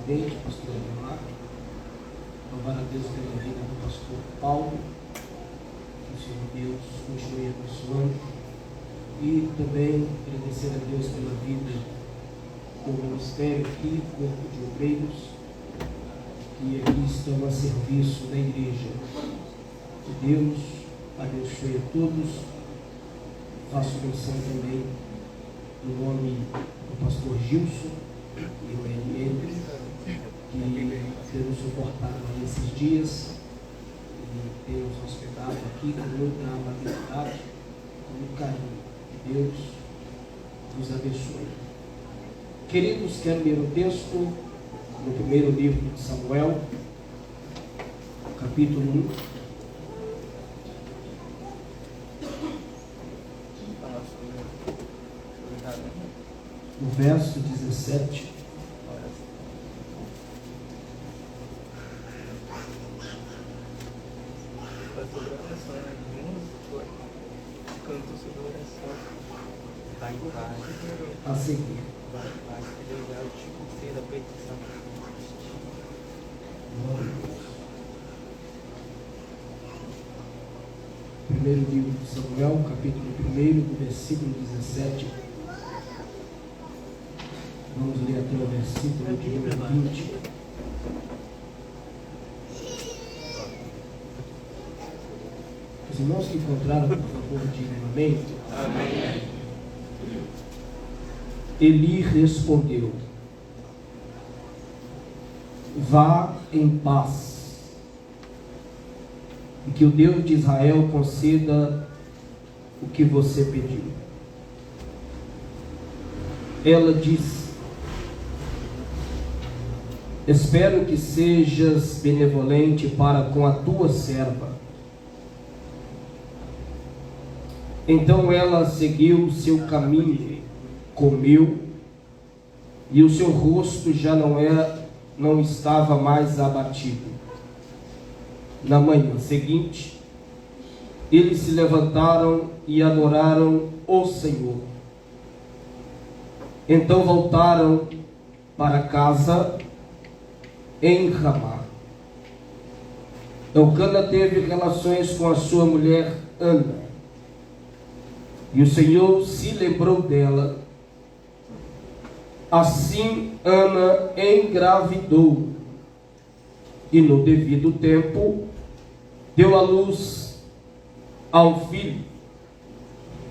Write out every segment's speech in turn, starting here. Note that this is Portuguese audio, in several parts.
Presidente, pastor Ademar, louvar a Deus pela vida do pastor Paulo, que o Senhor Deus continue abençoando, e também agradecer a Deus pela vida do ministério aqui, corpo de obreiros, que aqui estão a serviço da igreja. Que Deus abençoe a todos. Faço menção também no nome do pastor Gilson e o LL, que nos suportaram nesses dias e tem nos hospedado aqui com muita amabilidade, com muito carinho. Que Deus nos abençoe. Queridos, quero ler o texto no primeiro livro de Samuel, capítulo 1. No verso 17. A seguir. Primeiro livro de Samuel, capítulo 1, do versículo 17. Vamos ler até o versículo de número 20. Os irmãos que encontraram, por favor, digam amém. Amém. Eli respondeu: vá em paz, e que o Deus de Israel conceda o que você pediu. Ela disse: espero que sejas benevolente para com a tua serva. Então ela seguiu seu caminho, comeu, e o seu rosto já não estava mais abatido. Na manhã seguinte, eles se levantaram e adoraram o Senhor. Então voltaram para casa em Ramá. Eucana teve relações com a sua mulher Ana, e o Senhor se lembrou dela. Assim Ana engravidou, e no devido tempo deu à luz ao filho,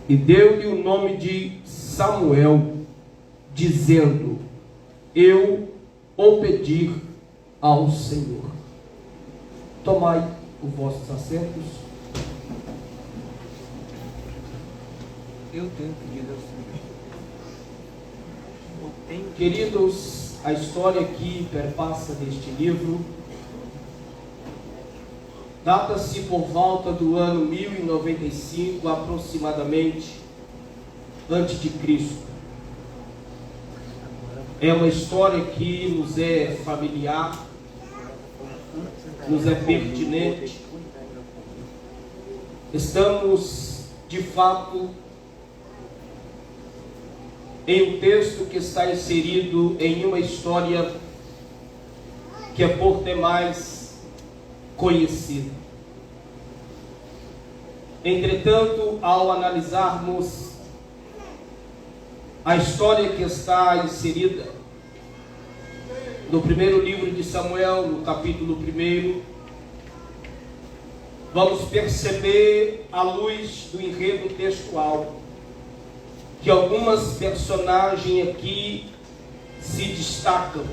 e deu-lhe o nome de Samuel, dizendo: eu o pedi ao Senhor. Tomai os vossos assentos. Eu tenho pedido ao Senhor. Queridos, a história que perpassa deste livro data-se por volta do ano 1095 aproximadamente antes de Cristo. É uma história que nos é familiar, nos é pertinente, Estamos, de fato, em um texto que está inserido em uma história que é por demais conhecida. Entretanto, ao analisarmos a história que está inserida no primeiro livro de Samuel, no capítulo 1, vamos perceber, à luz do enredo textual, que algumas personagens aqui se destacam.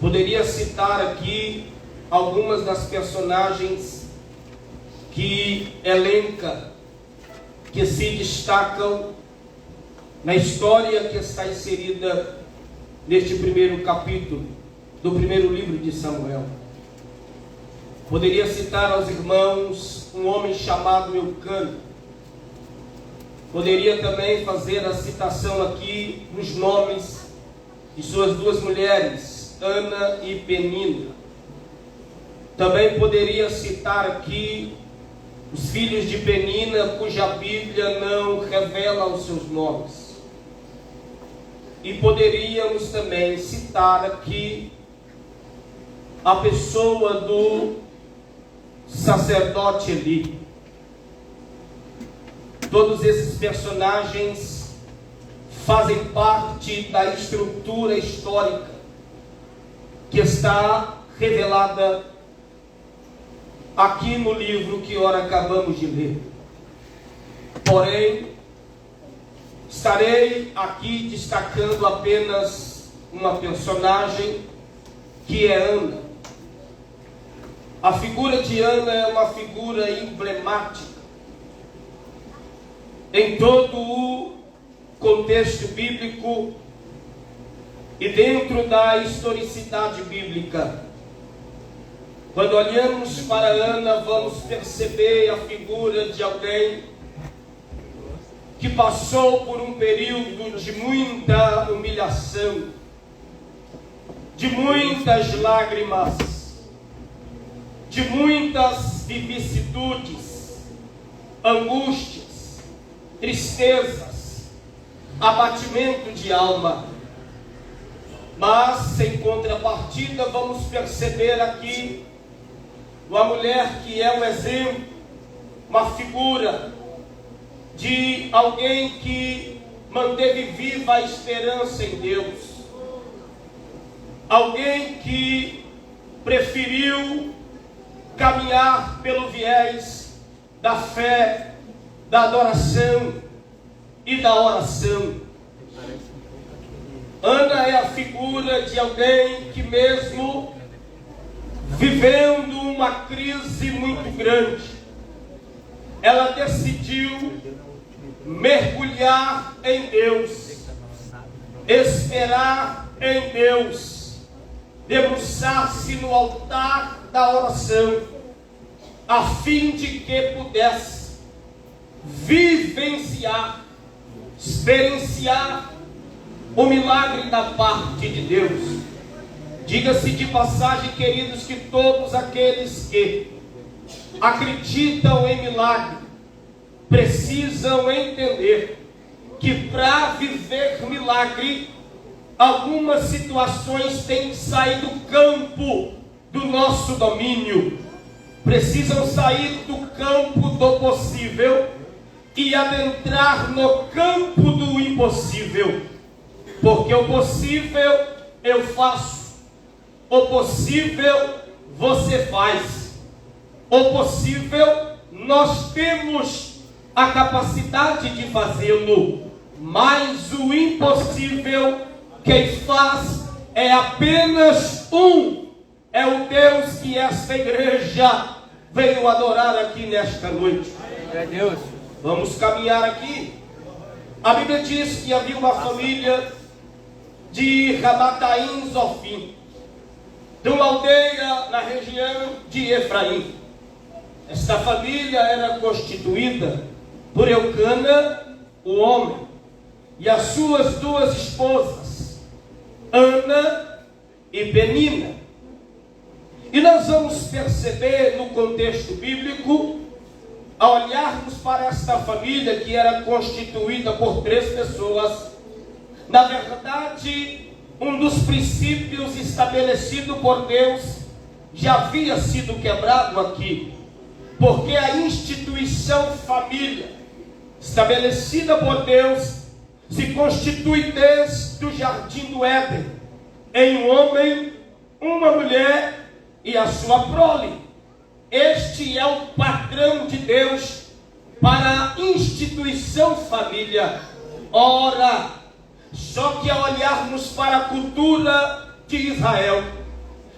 Poderia citar aqui algumas das personagens que elenca, que se destacam na história que está inserida neste primeiro capítulo do primeiro livro de Samuel. Poderia citar aos irmãos um homem chamado Eucana. Poderia também fazer a citação aqui dos nomes de suas duas mulheres, Ana e Penina. Também poderia citar aqui os filhos de Penina, cuja Bíblia não revela os seus nomes. E poderíamos também citar aqui a pessoa do sacerdote Eli. Todos esses personagens fazem parte da estrutura histórica que está revelada aqui no livro que ora acabamos de ler. Porém, estarei aqui destacando apenas uma personagem, que é Ana. A figura de Ana é uma figura emblemática em todo o contexto bíblico e dentro da historicidade bíblica. Quando olhamos para Ana, vamos perceber a figura de alguém que passou por um período de muita humilhação, de muitas lágrimas, de muitas vicissitudes, angústias, tristezas, abatimento de alma. Mas, em contrapartida, vamos perceber aqui uma mulher que é um exemplo, uma figura de alguém que manteve viva a esperança em Deus, alguém que preferiu caminhar pelo viés da fé, da adoração e da oração. Ana é a figura de alguém que, mesmo vivendo uma crise muito grande, ela decidiu mergulhar em Deus, esperar em Deus, debruçar-se no altar da oração, a fim de que pudesse vivenciar, experienciar o milagre da parte de Deus. Diga-se de passagem, queridos, que todos aqueles que acreditam em milagre precisam entender que para viver milagre, algumas situações têm que sair do campo do nosso domínio, precisam sair do campo do possível e adentrar no campo do impossível, porque o possível eu faço, o possível você faz, o possível nós temos a capacidade de fazê-lo, mas o impossível quem faz é apenas um, é o Deus que esta igreja veio adorar aqui nesta noite. É Deus. Vamos caminhar aqui. A Bíblia diz que havia uma família de Ramataim Zofim, de uma aldeia na região de Efraim. Esta família era constituída por Eucana, o homem, e as suas duas esposas, Ana e Penina. E nós vamos perceber no contexto bíblico ao olharmos para esta família que era constituída por 3 pessoas, na verdade, um dos princípios estabelecidos por Deus já havia sido quebrado aqui, porque a instituição família, estabelecida por Deus, se constitui desde o jardim do Éden, em um homem, uma mulher e a sua prole. Este é o padrão de Deus para a instituição família. Ora, só que ao olharmos para a cultura de Israel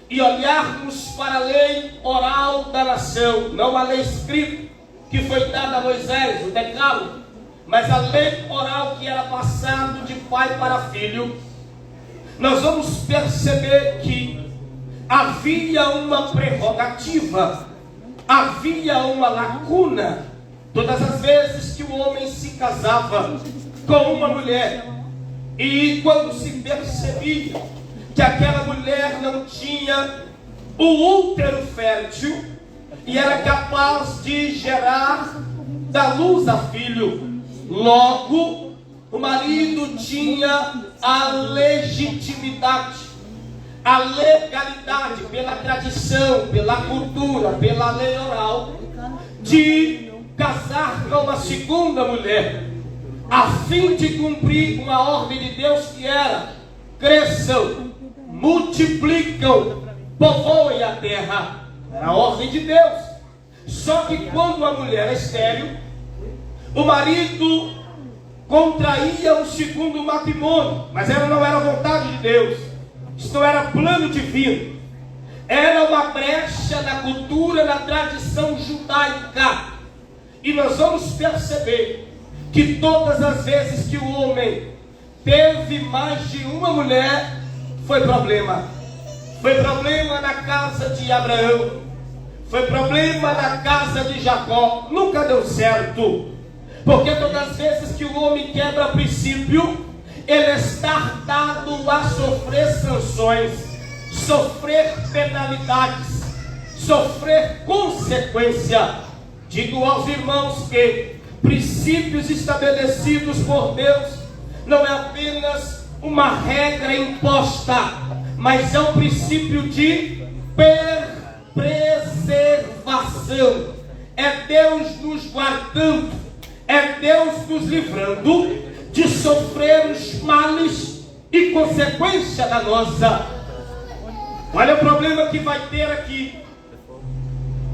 e olharmos para a lei oral da nação, não a lei escrita que foi dada a Moisés, o decálogo, mas a lei oral que era passado de pai para filho, nós vamos perceber que havia uma prerrogativa, havia uma lacuna, todas as vezes que o homem se casava com uma mulher, e quando se percebia que aquela mulher não tinha o útero fértil e era capaz de gerar, dar luz a filho, logo o marido tinha a legitimidade, a legalidade, pela tradição, pela cultura, pela lei oral, de casar com uma segunda mulher, a fim de cumprir uma ordem de Deus que era: cresçam, multiplicam, povoem a terra. Era a ordem de Deus. Só que quando a mulher é estéril, o marido contraía um segundo matrimônio, mas ela não era vontade de Deus, isso não era plano divino, era uma brecha na cultura, na tradição judaica. E nós vamos perceber que todas as vezes que o homem teve mais de uma mulher, foi problema. Foi problema na casa de Abraão, foi problema na casa de Jacó, nunca deu certo. Porque todas as vezes que o homem quebra princípio, ele está dado a sofrer sanções, sofrer penalidades, sofrer consequência. Digo aos irmãos que princípios estabelecidos por Deus não é apenas uma regra imposta, mas é um princípio de preservação. É Deus nos guardando, é Deus nos livrando de sofrer os males e consequência da nossa. Olha o problema que vai ter aqui.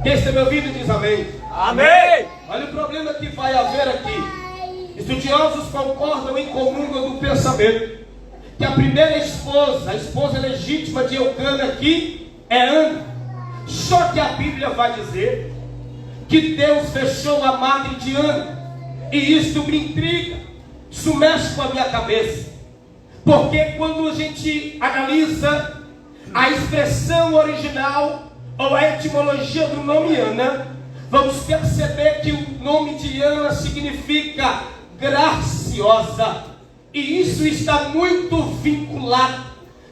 Quem está me ouvindo diz amém. Amém. Olha o problema que vai haver aqui. Estudiosos concordam em comum do pensamento que a primeira esposa, a esposa legítima de Eucana aqui, é Ana. Só que a Bíblia vai dizer que Deus fechou a madre de Ana. E isso me intriga, isso mexe com a minha cabeça. Porque quando a gente analisa a expressão original ou a etimologia do nome Ana, vamos perceber que o nome de Ana significa graciosa. E isso está muito vinculado,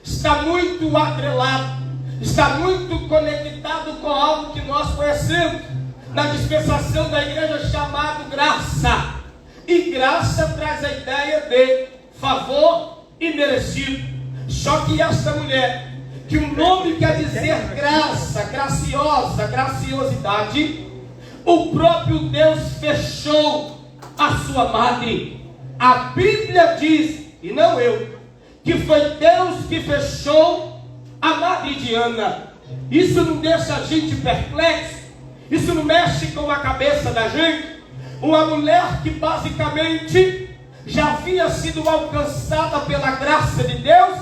está muito atrelado, está muito conectado com algo que nós conhecemos na dispensação da igreja chamado graça. E graça traz a ideia de favor e merecido. Só que esta mulher, que o nome quer dizer graça, graciosa, graciosidade, o próprio Deus fechou a sua madre. A Bíblia diz, e não eu, que foi Deus que fechou a madre de Ana. Isso não deixa a gente perplexo? Isso não mexe com a cabeça da gente? Uma mulher que basicamente já havia sido alcançada pela graça de Deus,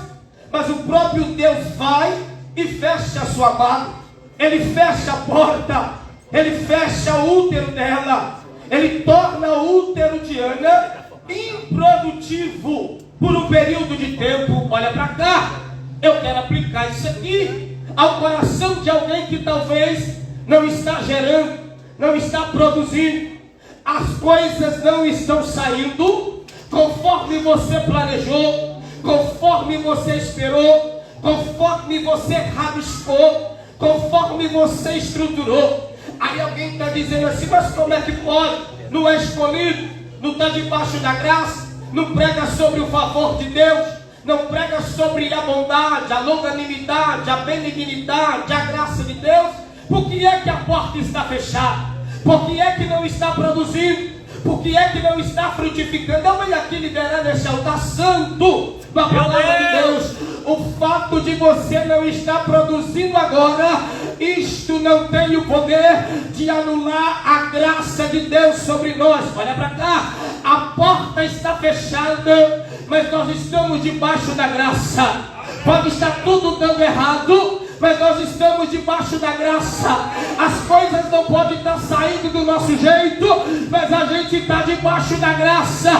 mas o próprio Deus vai e fecha a sua madre. Ele fecha a porta, ele fecha o útero dela, ele torna o útero de Ana improdutivo por um período de tempo. Olha para cá, eu quero aplicar isso aqui ao coração de alguém que talvez não está gerando, não está produzindo, as coisas não estão saindo conforme você planejou, conforme você esperou, conforme você rabiscou, conforme você estruturou. Aí alguém está dizendo assim, mas como é que pode? Não é escolhido, não está debaixo da graça, não prega sobre o favor de Deus, não prega sobre a bondade, a longanimidade, a benignidade, a graça de Deus. Por que é que a porta está fechada? Por que é que não está produzindo? Por que é que não está frutificando? Eu venho aqui liberando esse altar santo da palavra de Deus. O fato de você não estar produzindo agora, isto não tem o poder de anular a graça de Deus sobre nós. Olha para cá, a porta está fechada, mas nós estamos debaixo da graça. Pode estar tudo dando errado, mas nós estamos debaixo da graça. As coisas não podem estar saindo do nosso jeito, mas a gente está debaixo da graça.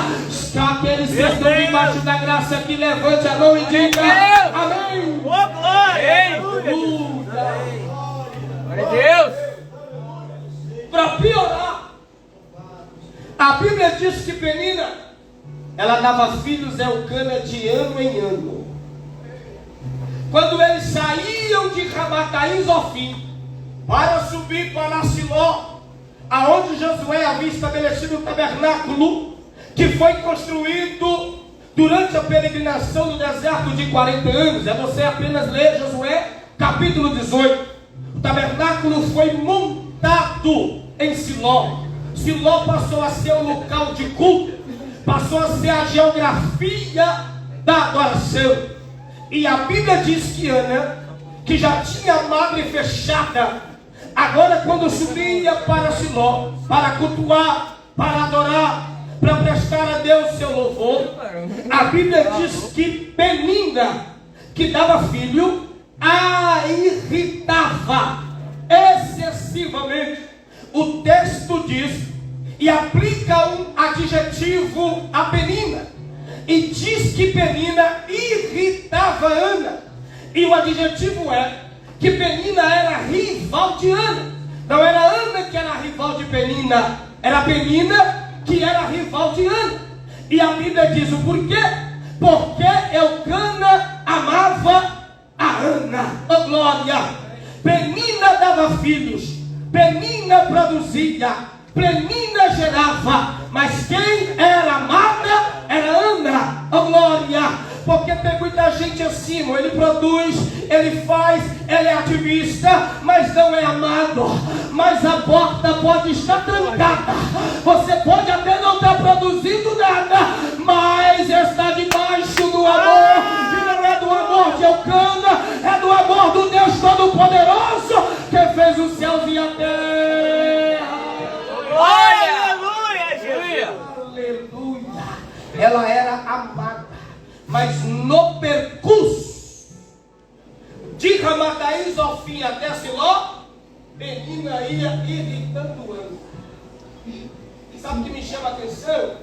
Aqueles que estão debaixo da graça, que levante a mão e diga amém. Glória a Deus. Para piorar, a Bíblia diz que Penina, ela dava filhos a Eucana de ano em ano. Quando eles saíam de Ramataim Zofim para subir para Siló, aonde Josué havia estabelecido o tabernáculo, que foi construído durante a peregrinação no deserto de 40 anos. É você apenas ler Josué capítulo 18. O tabernáculo foi montado em Siló. Siló passou a ser um local de culto, passou a ser a geografia da adoração. E a Bíblia diz que Ana, que já tinha a madre fechada, agora quando subia para Siló, para cultuar, para adorar, para prestar a Deus seu louvor, a Bíblia diz que Penina, que dava filho, a irritava excessivamente. O texto diz e aplica um adjetivo a Penina, e diz que Penina irritava Ana. E o adjetivo é que Penina era rival de Ana. Não era Ana que era rival de Penina, era Penina que era rival de Ana. E a Bíblia diz o porquê? Porque Eucana amava a Ana. Oh glória! Penina dava filhos, Penina produzia, Penina gerava, mas quem era amada era Ana. Oh glória! Porque tem muita gente assim, ele produz, ele faz, ele é ativista, mas não é amado. Mas a porta pode estar trancada, você pode até não estar produzindo nada, mas está debaixo do amor. E não é do amor de Eucana, é do amor do Deus Todo-Poderoso, que fez os céus e a terra. Aleluia! Aleluia! Ela era amada, mas no percurso de Ramataim Zofim até Siló, Penina ia irritando Ana. E sabe o que me chama a atenção?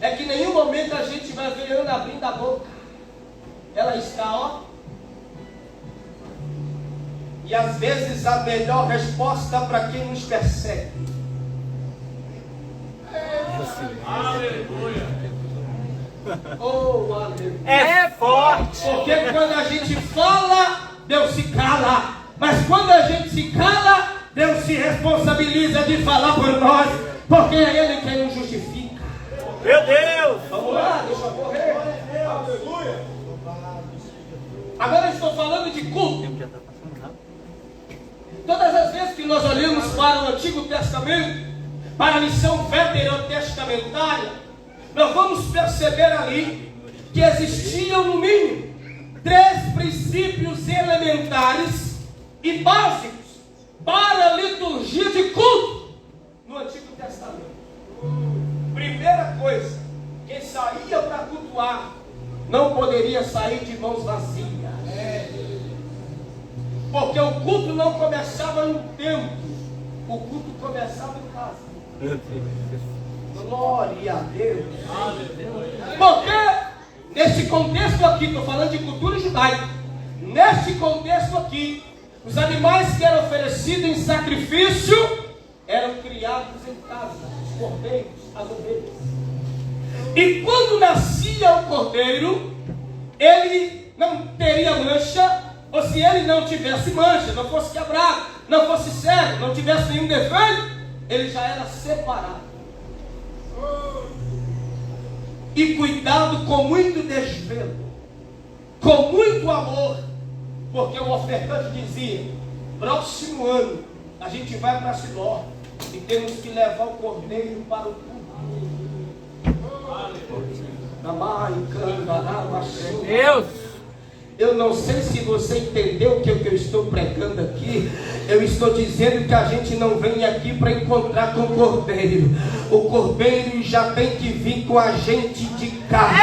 É que em nenhum momento a gente vai ver Ana abrindo a boca. Ela está, ó. E às vezes a melhor resposta para quem nos persegue. Aleluia! Oh, aleluia! É forte! Porque quando a gente fala, Deus se cala. Mas quando a gente se cala, Deus se responsabiliza de falar por nós. Porque é Ele quem nos justifica. Meu Deus! Vamos lá, deixa eu correr. Aleluia! Agora eu estou falando de culto. Todas as vezes que nós olhamos para o Antigo Testamento, para a lição veterotestamentária, nós vamos perceber ali que existiam no mínimo 3 princípios elementares e básicos para a liturgia de culto no Antigo Testamento. Primeira coisa, quem saía para cultuar não poderia sair de mãos vazias. Porque o culto não começava no templo, o culto começava em casa. Glória a Deus. Porque nesse contexto aqui, estou falando de cultura judaica, neste contexto aqui, os animais que eram oferecidos em sacrifício eram criados em casa, os cordeiros, as ovelhas. E quando nascia o cordeiro, ele não teria mancha, ou se ele não tivesse mancha, não fosse quebrado, não fosse sério, não tivesse nenhum defeito, ele já era separado e cuidado com muito desvelo, com muito amor, porque o ofertante dizia: próximo ano a gente vai para Siló e temos que levar o cordeiro para o culto. Deus! Eu não sei se você entendeu o que eu estou pregando aqui. Eu estou dizendo que a gente não vem aqui para encontrar com o cordeiro. O cordeiro já tem que vir com a gente de casa.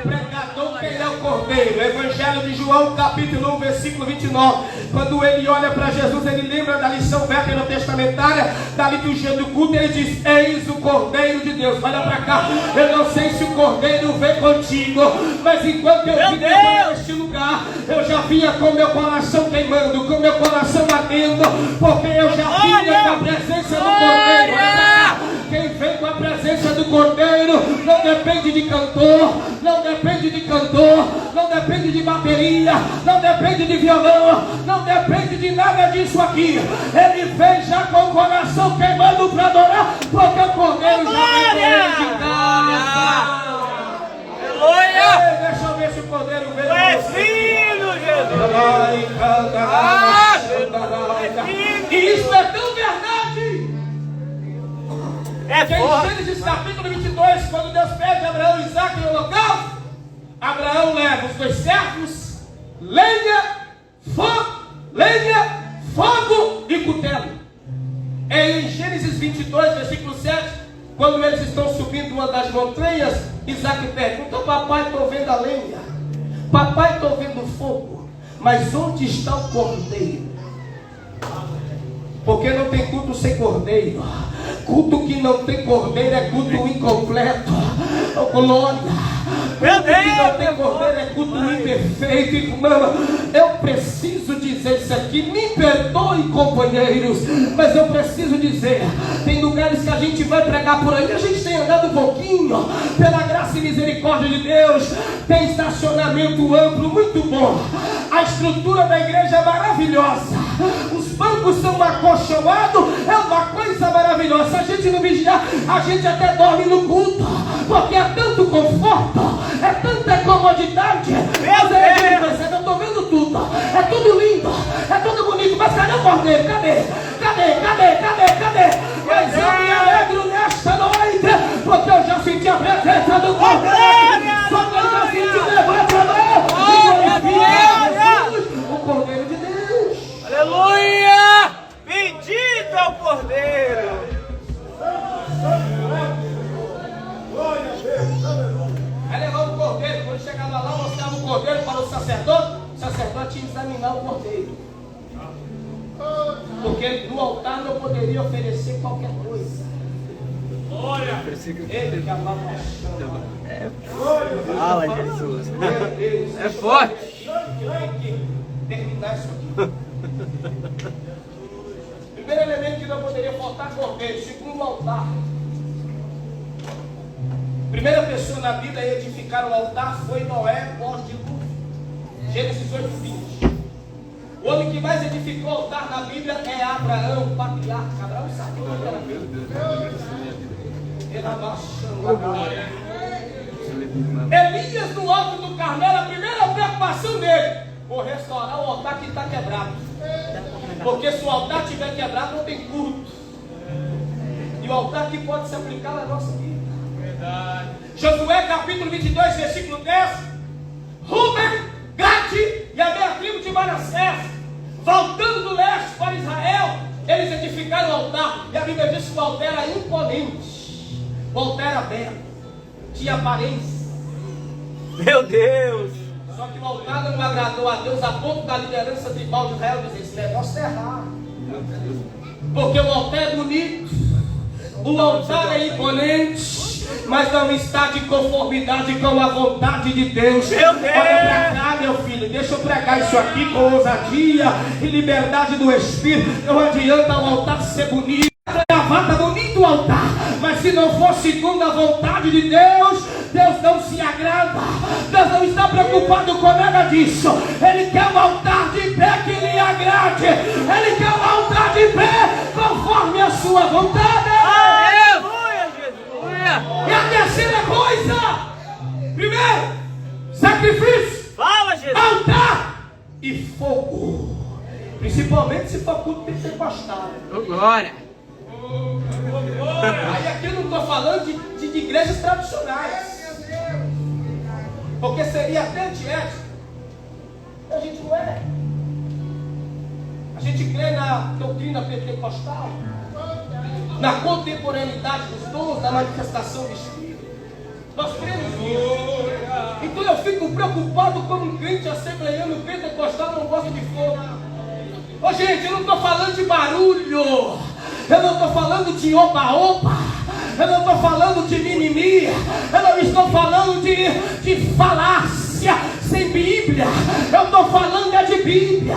Pregador, quem é o cordeiro? Evangelho de João, capítulo 1, versículo 29. Quando ele olha para Jesus, ele lembra da lição veterotestamentária, da liturgia do culto. Ele diz: eis o cordeiro de Deus. Olha para cá. Eu não sei se o cordeiro vem contigo, mas enquanto eu vinha neste lugar, eu já vinha com meu coração queimando, com meu coração ardendo, porque eu já vinha com a presença do cordeiro. Quem vem com a presença do cordeiro não depende de cantor, não depende de cantor, não depende de bateria, não depende de violão, não depende de nada disso aqui. Ele vem já com o coração queimando para adorar, porque o cordeiro já vem com ele de casa. Aleluia! Deixa eu ver se o cordeiro vem. Tu és filho, Jesus! E isso é tão verdade. É Que em forte! Gênesis capítulo 22, quando Deus pede a Abraão e Isaac no holocausto, Abraão leva os dois servos, lenha, fogo e cutelo. É em Gênesis 22, versículo 7, quando eles estão subindo uma das montanhas, Isaac pergunta: papai, estou vendo a lenha, papai, estou vendo o fogo, mas onde está o cordeiro? Porque não tem culto sem cordeiro. Culto que não tem cordeiro é culto incompleto. Oh, glória! Meu Culto que não Deus! tem cordeiro é culto imperfeito. Irmão, eu preciso dizer isso aqui. Me perdoe, companheiros, mas eu preciso dizer: tem lugares que a gente vai pregar por aí, a gente tem andado um pouquinho, pela graça e misericórdia de Deus, tem estacionamento amplo, muito bom. A estrutura da igreja é maravilhosa. Os bancos são acolchoados, é uma coisa maravilhosa. Se a gente não vigiar, a gente até dorme no culto, porque é tanto conforto, é tanta comodidade. Mas aí a gente pensa: eu estou vendo tudo, é tudo lindo, é tudo bonito, mas cadê o cordeiro? Cadê? Mas eu me alegro nesta noite, porque eu já senti a presença do cordeiro. Só que eu já senti, levanta a mão e glorifica Jesus, o cordeiro de Deus. Aleluia! Bendito é o cordeiro! Aí levava o cordeiro, quando chegava lá, mostrava o cordeiro para o sacerdote ia examinar o cordeiro. Porque no altar não poderia oferecer qualquer coisa. Ele que amava a chama. Fala, Jesus! Meu Deus, É forte! tem que terminar isso aqui. Primeiro elemento que não poderia faltar: cordeiro. Segundo, altar. Primeira pessoa na Bíblia a edificar o altar foi Noé, pós-dilúvio. Gênesis 8:20. O homem que mais edificou o altar na Bíblia é Abraão, o patriarca. Abraão sabia o que era Bíblia. Elias no alto do Carmelo, a primeira preocupação dele: vou restaurar o altar que está quebrado. Porque se o altar estiver quebrado, não tem culto. E o altar que pode se aplicar na nossa vida. Verdade. Josué capítulo 22, versículo 10. Rúben, Gade e a meia tribo de Manassés, voltando do leste para Israel, eles edificaram o altar. E a Bíblia diz que o altar era imponente, o altar era belo, tinha aparência. Meu Deus! Só que o altar não agradou a Deus, a ponto da liderança tribal de Israel dizer: esse negócio é errado. Porque o altar é bonito, o altar é imponente, mas não está de conformidade com a vontade de Deus. Meu Deus! Olha pra cá, meu filho, deixa eu pregar isso aqui com ousadia e liberdade do Espírito. Não adianta o altar ser bonito, gravata bonito o altar, Mas se não for segundo a vontade de Deus, Deus não se agrada. Deus não está preocupado com nada disso. Ele quer um altar de pé que lhe agrade. Ele quer um altar de pé conforme a sua vontade. Aleluia, Jesus. E a terceira coisa, primeiro, sacrifício, Fala, Jesus. altar e fogo. Principalmente se for culto pentecostal. Glória. Aí aqui eu não estou falando de igrejas tradicionais, porque seria até antiético. A gente não é. A gente crê na doutrina pentecostal, na contemporaneidade dos dons, na manifestação do Espírito. Nós cremos nisso. Então eu fico preocupado como um crente assembleiano pentecostal não gosta de fogo. Ô gente, eu não estou falando de barulho, eu não estou falando de oba-oba, eu não estou falando de mimimi, eu não estou falando de falácia sem Bíblia, eu estou falando é de Bíblia,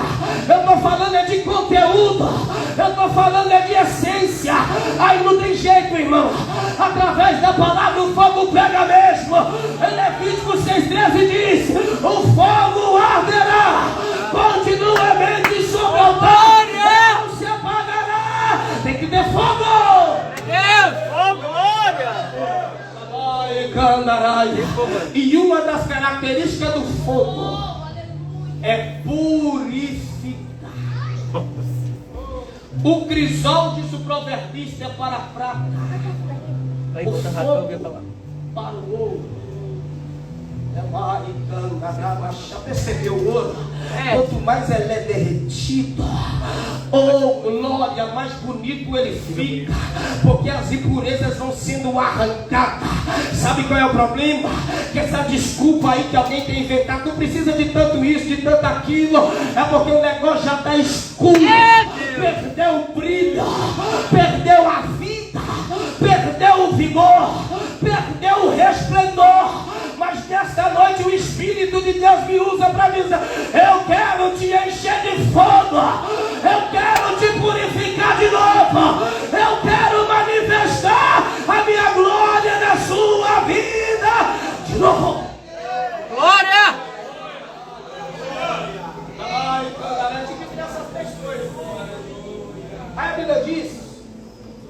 eu estou falando é de conteúdo, eu estou falando é de essência. Aí não tem jeito, irmão, através da palavra o fogo pega mesmo. Levítico 6,13 diz: o fogo arderá continuamente sobre o altar, não se apagará. Tem que ter fogo. Deus, glória. E uma das características do fogo é purificar. O crisol, diz o proverbista, é para a prata, o fogo para o ouro. Já percebeu o ouro? Quanto mais ele é derretido, oh glória, mais bonito ele fica, porque as impurezas vão sendo arrancadas. Sabe qual é o problema? Que essa desculpa aí que alguém tem inventado, não precisa de tanto isso, de tanto aquilo, é porque o negócio já está escuro, perdeu o brilho, perdeu a vida, perdeu o vigor, perdeu o resplendor. Mas nesta noite o Espírito de Deus me usa para dizer: eu quero te encher de fogo, eu quero te purificar de novo, eu quero manifestar a minha glória na sua vida de novo. Glória. Ai, cara, eu tive essas três coisas. Aí a Bíblia diz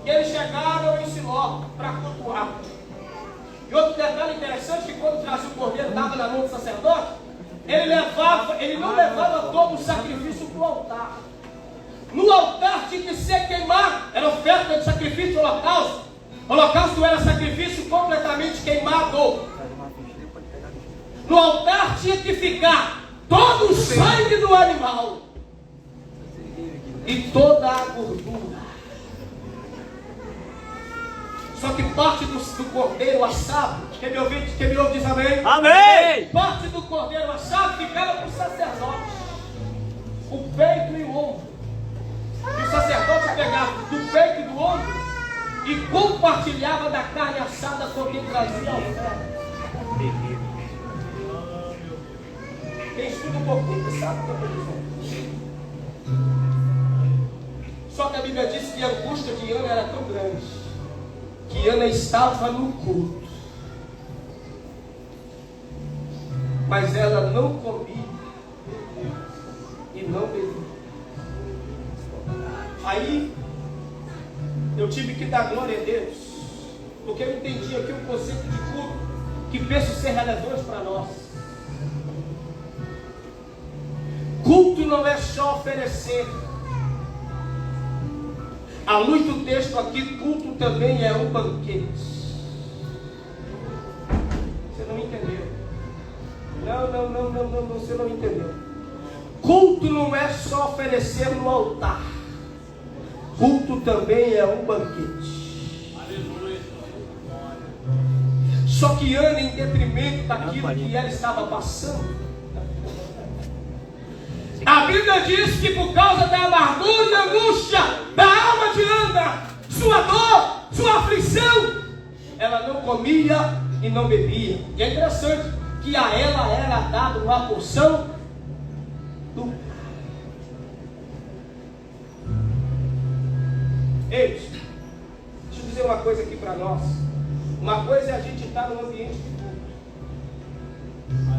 que eles chegaram em Siló para cultuar. E outro detalhe interessante, que quando trazia o cordeiro, estava na mão do sacerdote, ele não levava todo o sacrifício para o altar. No altar tinha que ser queimado, era oferta de sacrifício de holocausto. Holocausto era sacrifício completamente queimado. No altar tinha que ficar todo o sangue do animal e toda a gordura. Só que parte do cordeiro assado, quem me ouve diz amém? Amém. Parte do cordeiro assado ficava para o sacerdote, o peito e o ombro. E o sacerdote pegava do peito e do ombro e compartilhava da carne assada com quem trazia a oferta. Quem estuda um pouquinho sabe o que eu estou dizendo. Só que a Bíblia diz que a angústia de Ana era tão grande que Ana estava no culto, mas ela não comia e não bebia. Aí eu tive que dar glória a Deus, porque eu entendi aqui um conceito de culto que penso ser relevante para nós. Culto não é só oferecer. À luz do texto aqui, culto também é um banquete. Você não entendeu? Não, você não entendeu. Culto não é só oferecer no altar. Culto também é um banquete. Só que Ana, em detrimento daquilo que ela estava passando, a Bíblia diz que por causa da amargura e angústia da alma de Ana, sua dor, sua aflição, ela não comia e não bebia. E é interessante que a ela era dada uma porção do... Ei, deixa eu dizer dizer uma coisa aqui para nós. Uma coisa é a gente estar no ambiente de culto.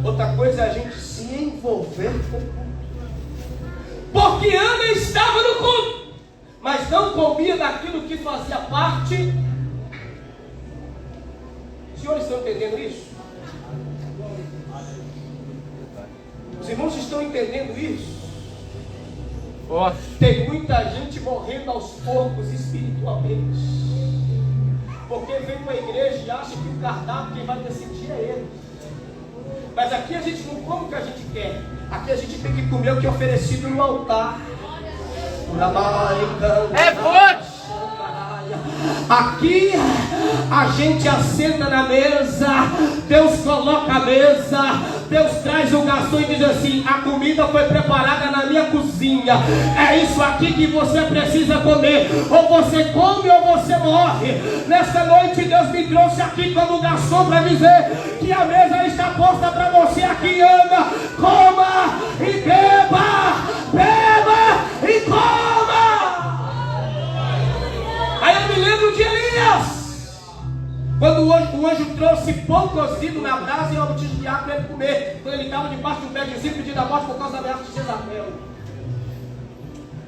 Outra coisa é a gente se envolver com o culto. Porque Ana estava no culto, mas não comia daquilo que fazia parte. Os senhores estão entendendo isso? Os irmãos estão entendendo isso? Tem muita gente morrendo aos poucos espiritualmente, porque vem para a igreja e acha que o cardápio quem vai decidir é ele. Mas aqui a gente não come o que a gente quer. Aqui a gente tem que comer o que é oferecido no altar. É forte! Aqui a gente assenta na mesa, Deus coloca a mesa, Deus traz o garçom e diz assim: a comida foi preparada na minha cozinha, é isso aqui que você precisa comer, ou você come ou você morre. Nessa noite Deus me trouxe aqui como garçom para dizer que a mesa está posta para você aqui. Anda, coma e beba, beba e coma. Aí eu me lembro de Elias, quando o anjo trouxe pão cozido na brasa e eu tive de água para ele comer, quando ele estava debaixo de um pé de zinco pedindo a morte por causa da ameaça de Jezabel.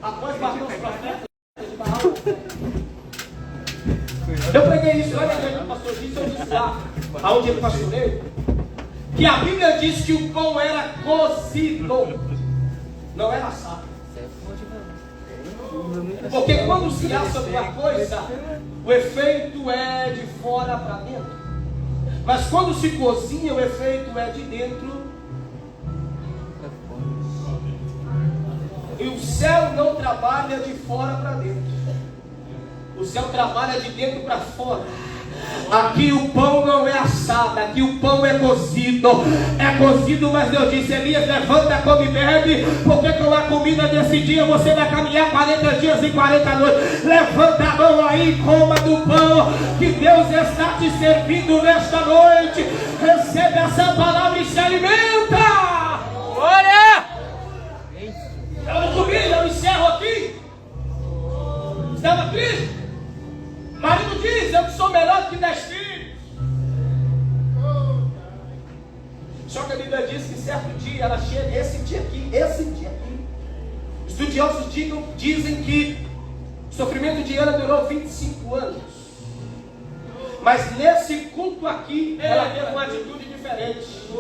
Após matar os profetas de Baal. Eu preguei isso lá na igreja do pastor Gis, eu disse lá, aonde ele pastoreou, que a Bíblia diz que o pão era cozido, não era assado. Porque quando se assa alguma coisa, o efeito é de fora para dentro. Mas quando se cozinha, o efeito é de dentro. E o céu não trabalha de fora para dentro. O céu trabalha de dentro para fora. Aqui o pão não é assado, aqui o pão é cozido. É cozido, mas Deus disse: Elias, levanta, come e bebe, porque com a comida desse dia você vai caminhar 40 dias e 40 noites. Levanta a mão aí e coma do pão que Deus está te servindo nesta noite. Recebe essa palavra e se alimenta. Glória! Eu não comi, eu encerro aqui. Estava triste? Marido diz: eu que sou melhor do que 10 filhos. Só que a Bíblia diz que certo dia ela chega, esse dia aqui. Estudiosos dizem que o sofrimento de Ana durou 25 anos. Mas nesse culto aqui, ela teve uma atitude diferente.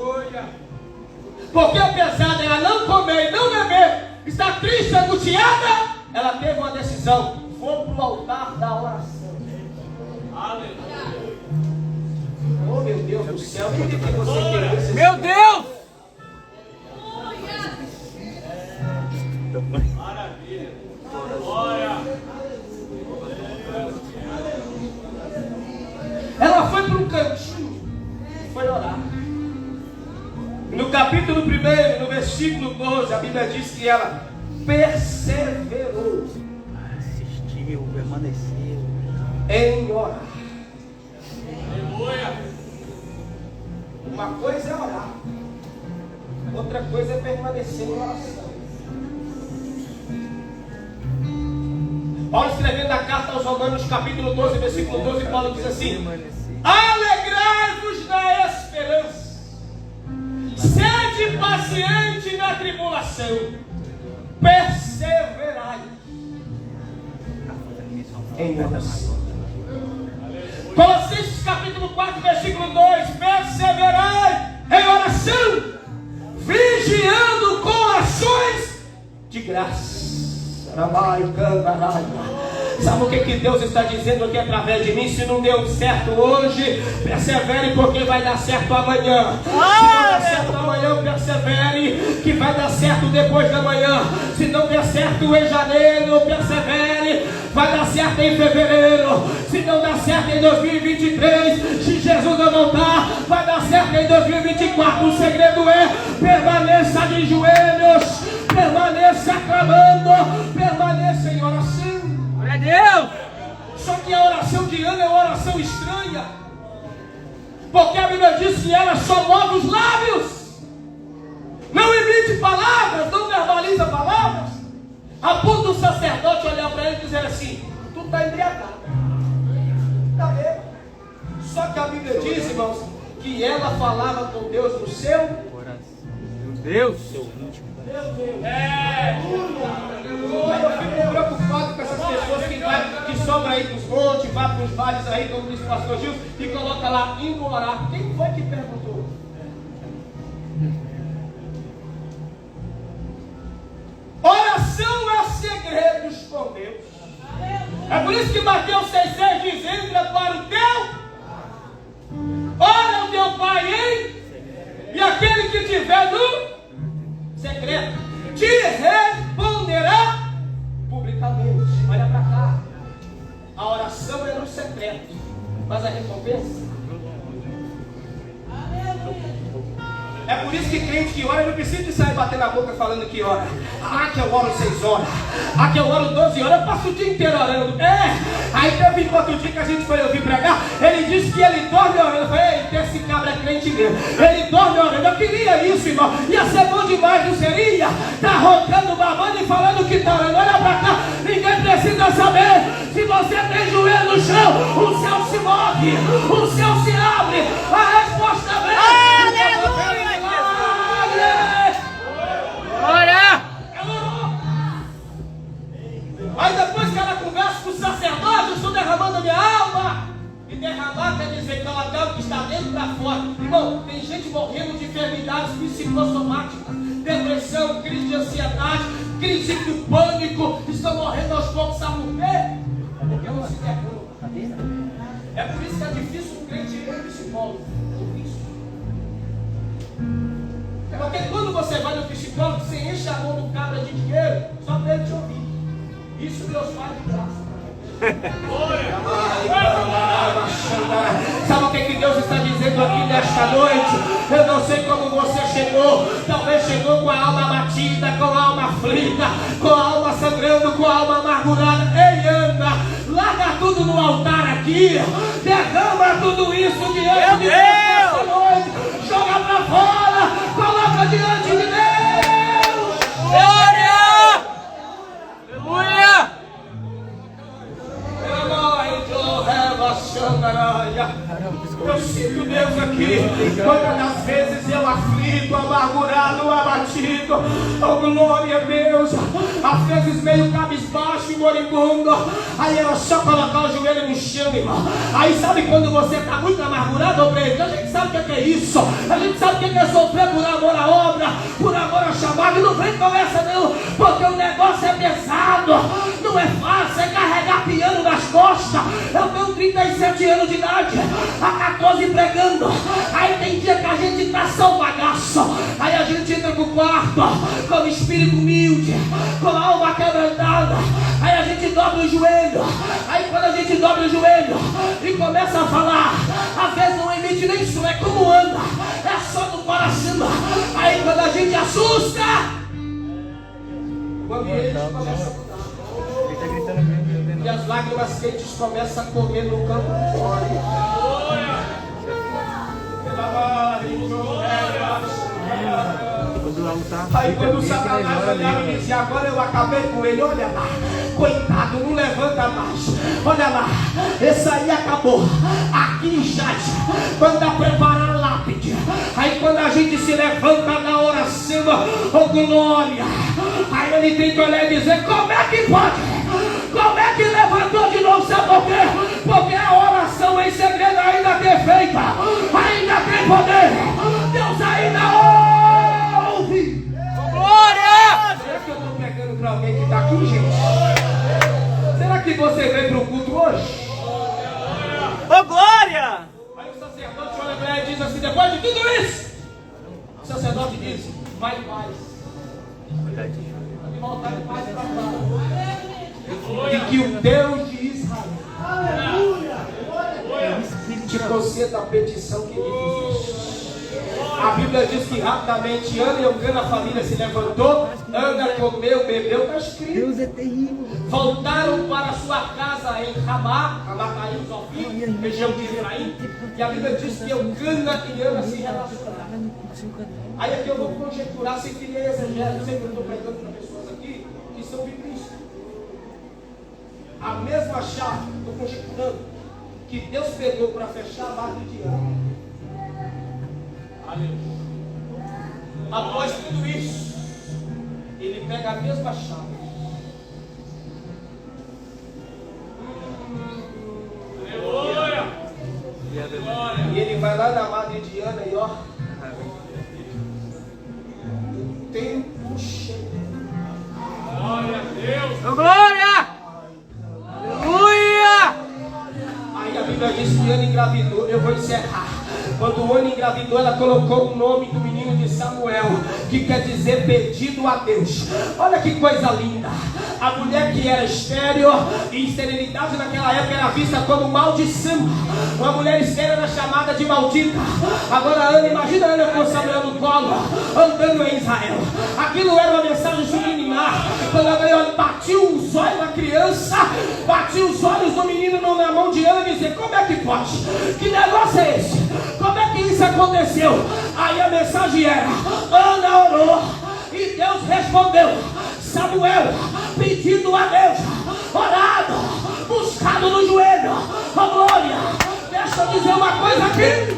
Porque apesar dela não comer e não beber, estar triste, angustiada, ela teve uma decisão: vou para o altar da oração. Aleluia. Oh, meu Deus do céu, por que você entendeu esse... Meu Deus! Maravilha. Glória. Ela foi para um cantinho e foi orar. No capítulo 1, no versículo 12, a Bíblia diz que ela perseverou. Assistiu, permaneceu em orar. Aleluia. Uma coisa é orar, outra coisa é permanecer em oração. Paulo, escrevendo a carta aos Romanos, capítulo 12, versículo 12, Paulo diz assim: alegrai-vos na esperança, sede paciente na tribulação, perseverai em oração. Colossenses capítulo 4, versículo 2: perseverai em oração, vigiando com ações de graça. Sabe o que Deus está dizendo aqui através de mim? Se não deu certo hoje, persevere, porque vai dar certo amanhã. Se não der certo amanhã, persevere, que vai dar certo depois da manhã. Se não der certo em janeiro, persevere, vai dar certo em fevereiro. Se não der certo em 2023, se Jesus não voltar, vai dar certo em 2024. O segredo é: permaneça de joelhos, permaneça clamando, permaneça em oração. Glória a Deus! Só que a oração de Ana é uma oração estranha, porque a Bíblia diz que ela só move os lábios, não emite palavras, não verbaliza palavras, a ponto do sacerdote olhar para ele e dizer assim: tu está embriagado. Está bêbada. Só que a Bíblia diz, irmãos, que ela falava com Deus no seu Coração. Meu Deus. Seu íntimo. eu fico preocupado com essas pessoas que sobram aí dos montes, vai para os vales aí, como disse o pastor Gil, e coloca lá, indo orar. Quem foi que perguntou? Oração é segredos com Deus. É por isso que Mateus 6,6 diz: entra para o teu, ora o teu Pai hein? E aquele que tiver no secreto te responderá publicamente. Olha para cá. A oração é no secreto, mas a recompensa. É por isso que crente que ora não precisa de sair batendo a boca falando que ora. Ah, que eu oro 6 horas. Ah, que eu oro 12 horas. Eu passo o dia inteiro orando. Aí teve outro dia que a gente foi ouvir pregar. Ele disse que ele dorme orando. Eu falei, eita, esse cabra é crente mesmo. Ele dorme orando. Eu queria isso, irmão. Ia ser bom demais, não seria? Tá roncando, babando e falando que tá orando. Olha pra cá. Ninguém precisa saber. Se você tem joelho no chão, o céu se move. O céu se abre. A resposta vem. Aleluia. Glória! Aí depois que ela conversa com o sacerdote, eu estou derramando a minha alma. E derramar quer dizer colocar o que está dentro para fora. Irmão, tem gente morrendo de enfermidades psicossomáticas, depressão, crise de ansiedade, crise do pânico. Estão morrendo aos poucos, sabe por quê? Porque não se derramam. É por isso que é difícil um crente ir no psicólogo. Porque quando você vai no psicólogo, você enche a mão do cabra de dinheiro só para ele te ouvir. Isso Deus faz de graça. Sabe o que Deus está dizendo aqui nesta noite? Eu não sei como você chegou. Talvez chegou com a alma abatida, com a alma aflita, com a alma sangrando, com a alma amargurada. Ei, anda, larga tudo no altar aqui. Derrama tudo isso diante de Deus nesta noite. Joga para fora. Coloca diante de Deus. Glória! Aleluia! Eu sinto Deus aqui. Quantas das vezes eu aflito, amargurado, abatido. Oh, glória a Deus. Às vezes meio cabisbaixo e moribundo. Aí era só colocar o joelho no chão, irmão. Aí sabe quando você está muito amargurado, obreiro? A gente sabe o que é isso. A gente sabe o que é sofrer por amor à obra, por amor à chamada. E não vem conversa não, porque o negócio é pesado. Não é fácil, é carregar piano nas costas. Eu tenho 37 anos de idade, há 14 pregando. Aí tem dia que a gente tá só um bagaço. Aí a gente entra pro quarto com o espírito humilde, com a alma quebrantada. Aí a gente dobra o joelho. Aí quando a gente dobra o joelho e começa a falar, às vezes não emite nem som, é como anda, é só do coração. Aí quando a gente assusta, o ambiente começa a mudar. Ele tá gritando mesmo. E as lágrimas quentes começam a correr no campo fora. Aí quando o Satanás olhava e dizia, agora eu acabei com ele, olha lá, coitado, não levanta mais, olha lá, esse aí acabou, aqui em Jade, manda preparar a lápide. Aí quando a gente se levanta na oração, oh glória, aí ele tem que olhar e dizer, como é que pode? Como é que levantou de novo? Sabe por quê? Porque a oração em segredo ainda é perfeita, ainda tem poder, Deus ainda ouve. Glória! Será que eu estou pregando para alguém que está aqui, gente? Será que você veio para o culto hoje? Ô, glória! Aí o sacerdote olha para ele e diz assim, depois de tudo isso, o sacerdote diz, vai em paz. Pode voltar de paz para cá. E que o Deus de Israel te conceda a petição que ele fez. A Bíblia diz que rapidamente Ana e Eucana, a família se levantou, Ana comeu, bebeu, está escrito. Deus é terrível. Voltaram para sua casa em Ramá, Ramataim, Zofim, região de Efraim, e a Bíblia diz que Eucana e Ana se relacionaram. Aí aqui eu vou conjecturar sem querer exegese, sempre eu estou pregando para pessoas aqui que são biblistas. A mesma chave, estou conjecturando, que Deus pegou para fechar a madre de Ana. Aleluia. Após tudo isso, ele pega a mesma chave. Aleluia. Glória. E ele vai lá na madre de Ana e ó, o tempo chega. Glória a Deus. Glória! Aleluia! Aí a Bíblia diz que Ana engravidou. Eu vou encerrar. Quando Ana engravidou, ela colocou o nome do menino de Samuel, que quer dizer pedido a Deus. Olha que coisa linda. A mulher que era estéril, e esterilidade naquela época era vista como maldição. Uma mulher estéril era chamada de maldita. Agora Ana, imagina Ana com Samuel no colo, andando em Israel. Aquilo era uma mensagem subliminar. Quando ela batiu os olhos na criança, batiu os olhos do menino na mão de Ana e dizia: como é que pode? Que negócio é esse? Como é que isso aconteceu? Aí a mensagem era: Ana orou e Deus respondeu. Samuel, pedindo a Deus, orado, buscado no joelho. Oh glória! Deixa eu dizer uma coisa aqui.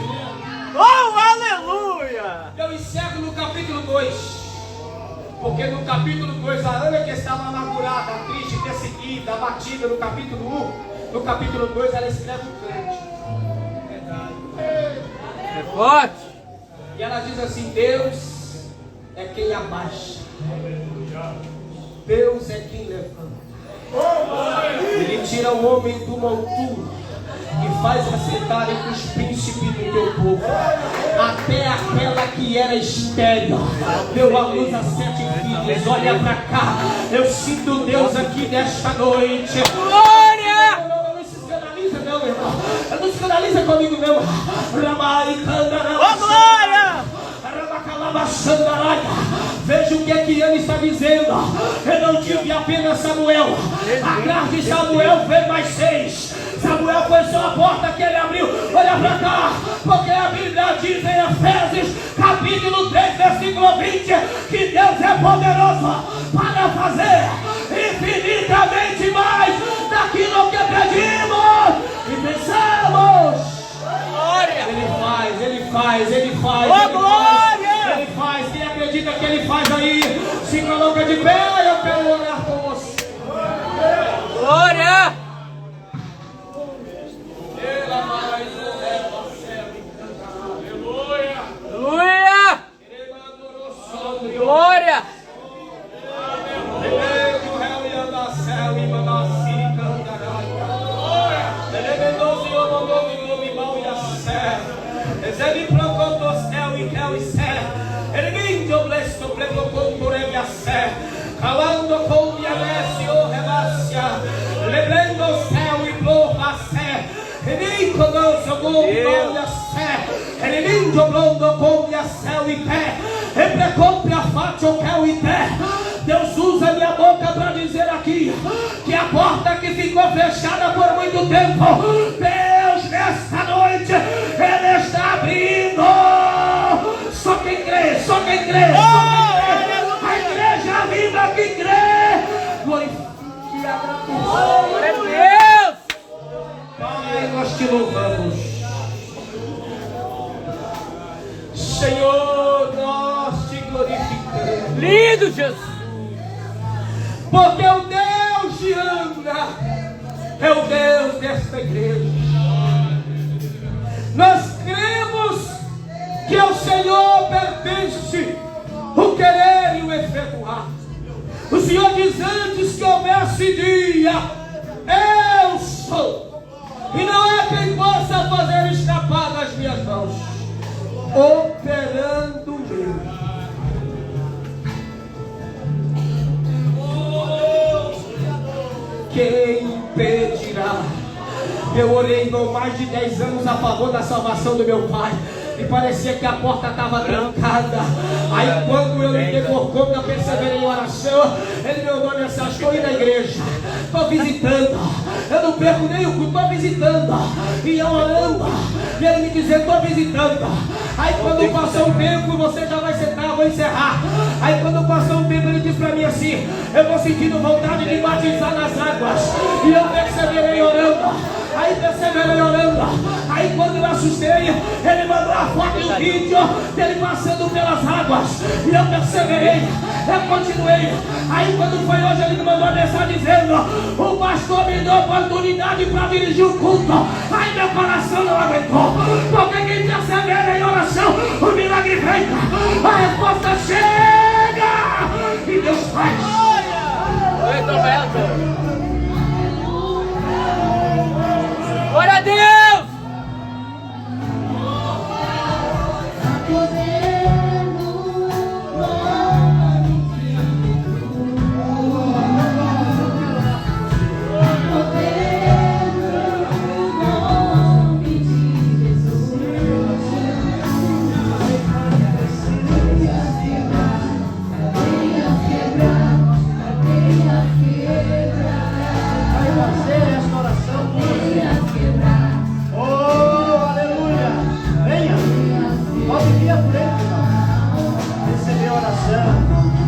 Oh, aleluia! Eu encerro no capítulo 2. Porque no capítulo 2 a Ana, que estava amargurada, triste, perseguida, abatida no capítulo 1, no capítulo 2 ela escreve um cântico. É forte! E ela diz assim: Deus é quem abaixa, Deus é quem levanta. Ele tira o homem do monturo e faz assentar entre os príncipes do teu povo. Até aquela que era estéril deu à luz a 7 filhos. Olha pra cá, eu sinto Deus aqui nesta noite. Glória! Não se escandaliza não, meu irmão. Não se escandaliza comigo não. Oh, glória! Veja o que é que Ana está dizendo. Eu não tive apenas Samuel. Atrás de Samuel veio mais 6. Samuel foi só a porta que ele abriu. Olha pra cá, porque a Bíblia diz em Efésios capítulo 3 versículo 20 que Deus é poderoso para fazer infinitamente mais daquilo que pedimos e pensamos. Glória! Ele faz. Oh, glória! Ele faz. Quem acredita que ele faz aí, se coloca de pé. Eu quero orar com você. Glória! Aleluia. Aleluia! Glória! Deus usa minha boca para dizer aqui que a porta que ficou fechada por muito tempo, Deus nesta noite Ele está abrindo. Só quem crê, só quem crê, só quem crê. A igreja viva que crê. Glorifique a Glória a Deus! Pai, nós te louvamos. Senhor, nós te glorificamos. Lindo Jesus! Porque o Deus de Ana é o Deus desta igreja. Nós cremos que ao Senhor pertence o querer e o efetuar. O Senhor diz: antes que houvesse dia, eu sou. E não é quem possa fazer escapar das minhas mãos. Operando eu. Quem impedirá? Eu orei por mais de 10 anos a favor da salvação do meu pai e parecia que a porta estava trancada. Aí quando eu me dei por conta, perseverei em oração, ele me mandou mensagem: estou indo na igreja, estou visitando, eu não perco nem o culto, estou visitando, e eu orando, e ele me dizendo: estou visitando. Aí quando passou um tempo, você já vai sentar, eu vou encerrar. Aí quando passou um tempo, ele disse para mim assim: eu vou sentindo vontade de batizar nas águas, e eu perseverei orando. Aí perseverei orando. Aí quando eu assustei, ele mandou a foto e o vídeo dele passando pelas águas. E eu perseverei, eu continuei. Aí quando foi hoje, ele me mandou uma mensagem dizendo: o pastor me deu oportunidade para dirigir o culto. Aí meu coração não aguentou. Porque quem persevera em oração, o milagre vem. A resposta chega e Deus faz. Muito bem. Glória a Deus! Pode vir à frente, irmão. Receber a oração.